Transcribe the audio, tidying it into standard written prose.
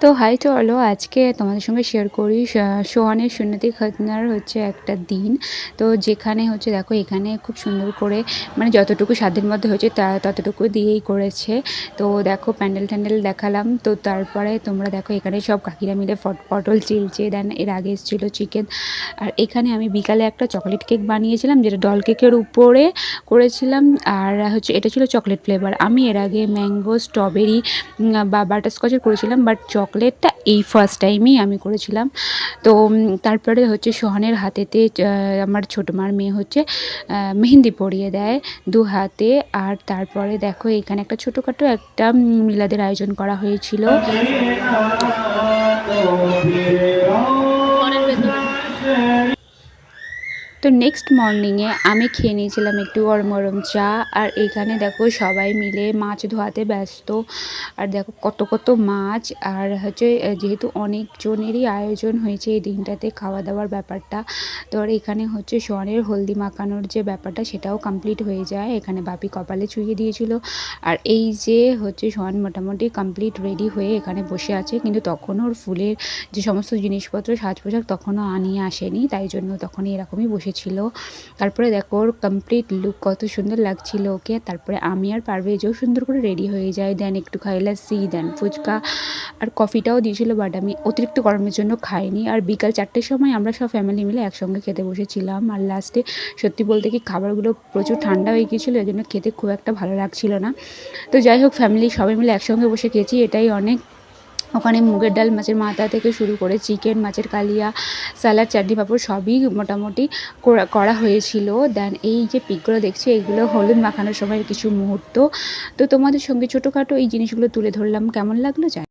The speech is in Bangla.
তো হাই চলো আজকে তোমাদের সঙ্গে শেয়ার করি সোহানের সুন্নতি খাতনার হচ্ছে একটা দিন। তো যেখানে হচ্ছে দেখো এখানে খুব সুন্দর করে মানে যতটুকু সাধ্যের মধ্যে হয়েছে তা ততটুকু দিয়েই করেছে। তো দেখো প্যান্ডেল ট্যান্ডেল দেখালাম। তো তারপরে তোমরা দেখো এখানে সব কাকিরা মিলে পটল চিলছে। দেন এর আগে এসেছিলো চিকেন। আর এখানে আমি বিকালে একটা চকলেট কেক বানিয়েছিলাম যেটা ডল কেকের উপরে করেছিলাম। আর হচ্ছে এটা ছিল চকলেট ফ্লেভার। আমি এর আগে ম্যাঙ্গো স্ট্রবেরি বা বাটারস্কচের করেছিলাম, বাট চকলেটটা এই ফার্স্ট টাইমই আমি করেছিলাম। তো তারপরে হচ্ছে সোহানের হাতেতে আমার ছোটো মার মেয়ে হচ্ছে মেহেন্দি পরিয়ে দেয় দু হাতে। আর তারপরে দেখো এখানে একটা ছোটোখাটো একটা মিলাদের আয়োজন করা হয়েছিল। তো নেক্সট মর্নিংয়ে আমি খেয়ে নিয়েছিলাম একটু গরম গরম চা। আর এখানে দেখো সবাই মিলে মাছ ধোয়াতে ব্যস্ত। আর দেখো কত কত মাছ। আর হচ্ছে যেহেতু অনেকজনেরই আয়োজন হয়েছে এই দিনটাতে খাওয়া দাওয়ার ব্যাপারটা, তো আর এখানে হচ্ছে সোহানের হলদি মাখানোর যে ব্যাপারটা সেটাও কমপ্লিট হয়ে যায়। এখানে বাপি কপালে ছুঁয়ে দিয়েছিল। আর এই যে হচ্ছে সোহান মোটামুটি কমপ্লিট রেডি হয়ে এখানে বসে আছে, কিন্তু তখনও ওর ফুলের যে সমস্ত জিনিসপত্র সাজ পোশাক তখনও আনিয়ে আসেনি, তাই জন্য তখনই এরকমই বসেছিল। তারপরে দেখো ওর কমপ্লিট লুক কত সুন্দর লাগছিল ওকে। তারপরে আমি আর পারভেজও সুন্দর করে রেডি হয়ে যায়। দেন একটু খাই লাসি, দেন ফুচকা আর কফিটাও দিয়েছিল, বাট আমি অতিরিক্ত গরমের জন্য খাইনি। আর বিকাল 4টের সময় আমরা সব ফ্যামিলি মিলে একসঙ্গে খেতে বসেছিলাম। আর লাস্টে সত্যি বলতে কি খাবারগুলো প্রচুর ঠান্ডা হয়ে গিয়েছিলো, এই জন্য খেতে খুব একটা ভালো লাগছিল না। তো যাই হোক ফ্যামিলি সবাই মিলে একসঙ্গে বসে খেয়েছি, এটাই অনেক। ওখানে মুগের ডাল, মাছের মাথা থেকে শুরু করে চিকেন, মাছের কালিয়া, স্যালাড, চাটনি, পাঁপড় সবই মোটামুটি করা হয়েছিল। দেন এই যে পিকগুলো দেখছি এইগুলো হলুদ মাখানোর সময়ের কিছু মুহূর্ত। তো তোমাদের সঙ্গে ছোটোখাটো এই জিনিসগুলো তুলে ধরলাম। কেমন লাগলো জানি।